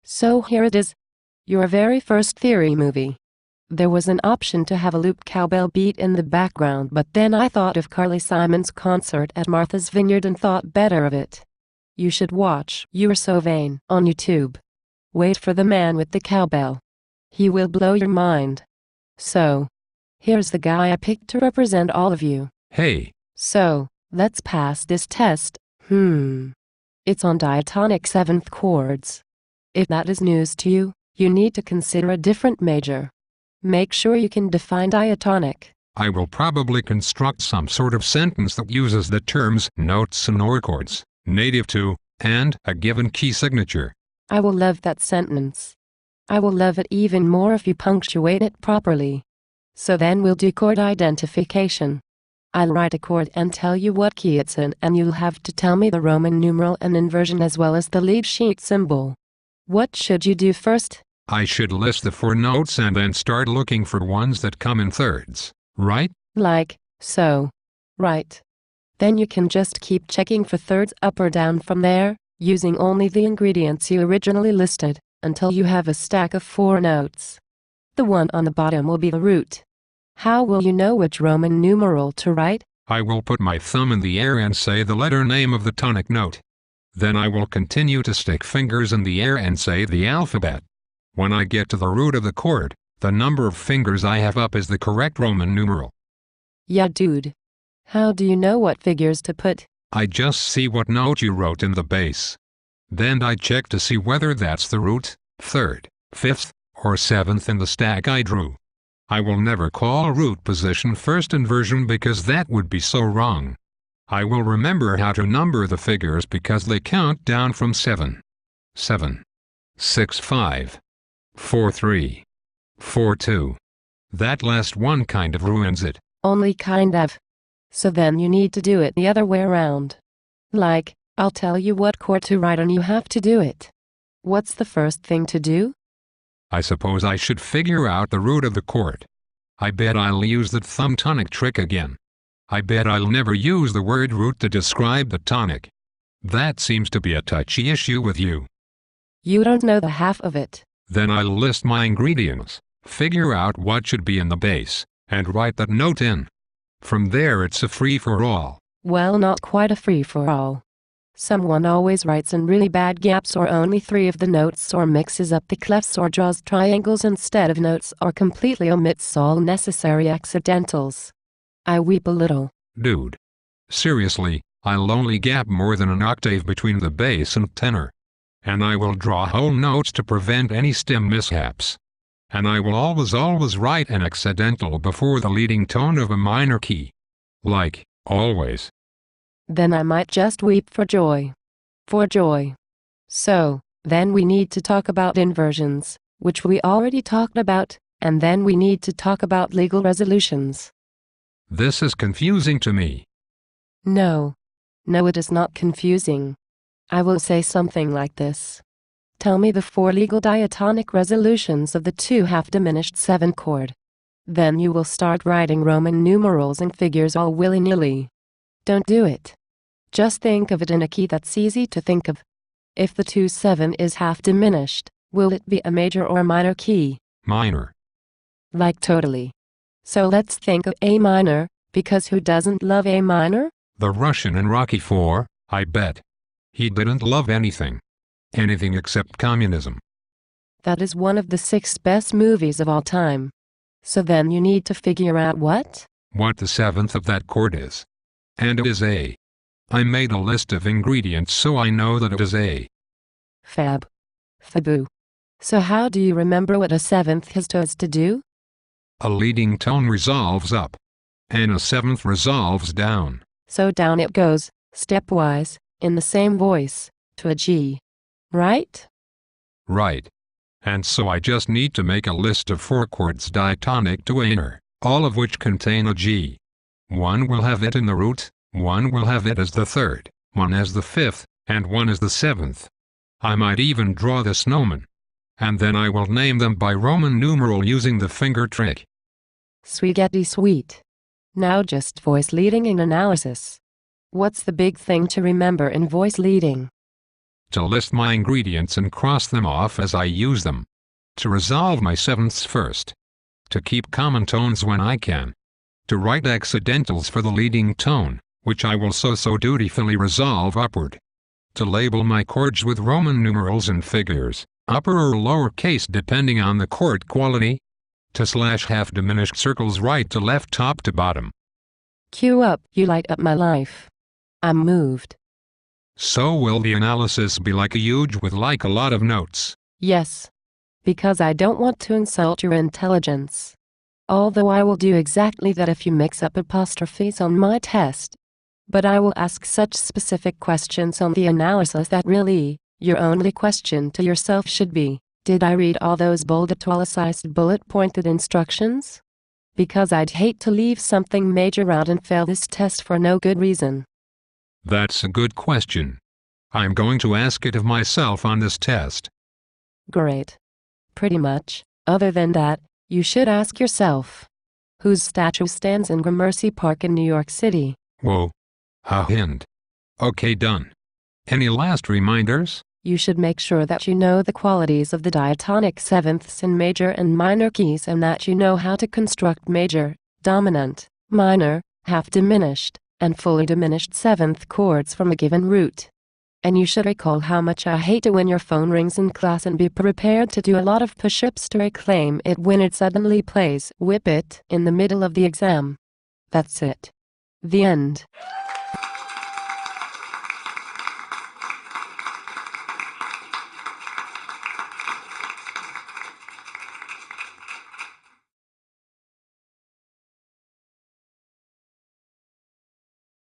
So here it is. Your very first theory movie. There was an option to have a loop cowbell beat in the background, but then I thought of Carly Simon's concert at Martha's Vineyard and thought better of it. You should watch You're So Vain on YouTube. Wait for the man with the cowbell. He will blow your mind. So, here's the guy I picked to represent all of you. Hey. So, let's pass this test. It's on diatonic 7th chords. If that is news to you, you need to consider a different major. Make sure you can define diatonic. I will probably construct some sort of sentence that uses the terms notes and or chords, native to, and a given key signature. I will love that sentence. I will love it even more if you punctuate it properly. So then we'll do chord identification. I'll write a chord and tell you what key it's in, and you'll have to tell me the Roman numeral and inversion as well as the lead sheet symbol. What should you do first? I should list the 4 notes and then start looking for ones that come in thirds, right? Like so. Right. Then you can just keep checking for thirds up or down from there, using only the ingredients you originally listed, until you have a stack of 4 notes. The one on the bottom will be the root. How will you know which Roman numeral to write? I will put my thumb in the air and say the letter name of the tonic note. Then I will continue to stick fingers in the air and say the alphabet. When I get to the root of the chord, the number of fingers I have up is the correct Roman numeral. Yeah, dude. How do you know what figures to put? I just see what note you wrote in the bass. Then I check to see whether that's the root, 3rd, 5th, or 7th in the stack I drew. I will never call a root position first inversion because that would be so wrong. I will remember how to number the figures because they count down from 7, 7, 6, 5, 4, 3, 4, 2. That last one kind of ruins it. Only kind of. So then you need to do it the other way around. Like, I'll tell you what chord to write and you have to do it. What's the first thing to do? I suppose I should figure out the root of the chord. I bet I'll use that thumb tonic trick again. I bet I'll never use the word root to describe the tonic. That seems to be a touchy issue with you. You don't know the half of it. Then I'll list my ingredients, figure out what should be in the bass, and write that note in. From there it's a free-for-all. Well, not quite a free-for-all. Someone always writes in really bad gaps or only 3 of the notes or mixes up the clefs or draws triangles instead of notes or completely omits all necessary accidentals. I weep a little. Dude. Seriously, I'll only gap more than an octave between the bass and tenor. And I will draw whole notes to prevent any stem mishaps. And I will always write an accidental before the leading tone of a minor key. Like, always. Then I might just weep for joy. For joy. So, then we need to talk about inversions, which we already talked about, and then we need to talk about legal resolutions. This is confusing to me. No. No, it is not confusing. I will say something like this. Tell me the 4 legal diatonic resolutions of the 2 half-diminished 7 chord. Then you will start writing Roman numerals and figures all willy-nilly. Don't do it. Just think of it in a key that's easy to think of. If the 2/7 is half-diminished, will it be a major or minor key? Minor. Like totally. So let's think of A minor, because who doesn't love A minor? The Russian in Rocky IV, I bet. He didn't love anything. Anything except communism. That is one of the 6 best movies of all time. So then you need to figure out what? What the 7th of that chord is. And it is A. I made a list of ingredients so I know that it is A. Fab. Faboo. So how do you remember what a 7th has to do? A leading tone resolves up. And a 7th resolves down. So down it goes, stepwise, in the same voice, to a G. Right? Right. And so I just need to make a list of 4 chords diatonic to A minor, all of which contain a G. One will have it in the root, one will have it as the 3rd, one as the 5th, and one as the 7th. I might even draw the snowman. And then I will name them by Roman numeral using the finger trick. Sweetie sweet. Now just voice leading and analysis. What's the big thing to remember in voice leading? to list my ingredients and cross them off as I use them, to resolve my sevenths first, to keep common tones when I can, to write accidentals for the leading tone, which I will so dutifully resolve upward, to label my chords with Roman numerals and figures, upper or lower case depending on the chord quality, to slash half diminished circles right to left, top to bottom. Cue up, you light up my life. I'm moved. So will the analysis be like a huge with like a lot of notes? Yes. Because I don't want to insult your intelligence. Although I will do exactly that if you mix up apostrophes on my test. But I will ask such specific questions on the analysis that really, your only question to yourself should be, did I read all those bold italicized bullet-pointed instructions? Because I'd hate to leave something major out and fail this test for no good reason. That's a good question. I'm going to ask it of myself on this test. Great. Pretty much. Other than that, you should ask yourself, whose statue stands in Gramercy Park in New York City? Whoa. Ha hint. Okay, done. Any last reminders? You should make sure that you know the qualities of the diatonic sevenths in major and minor keys and that you know how to construct major, dominant, minor, half diminished, and fully diminished seventh chords from a given root. And you should recall how much I hate it when your phone rings in class and be prepared to do a lot of push-ups to reclaim it when it suddenly plays "Whip It" in the middle of the exam. That's it. The end.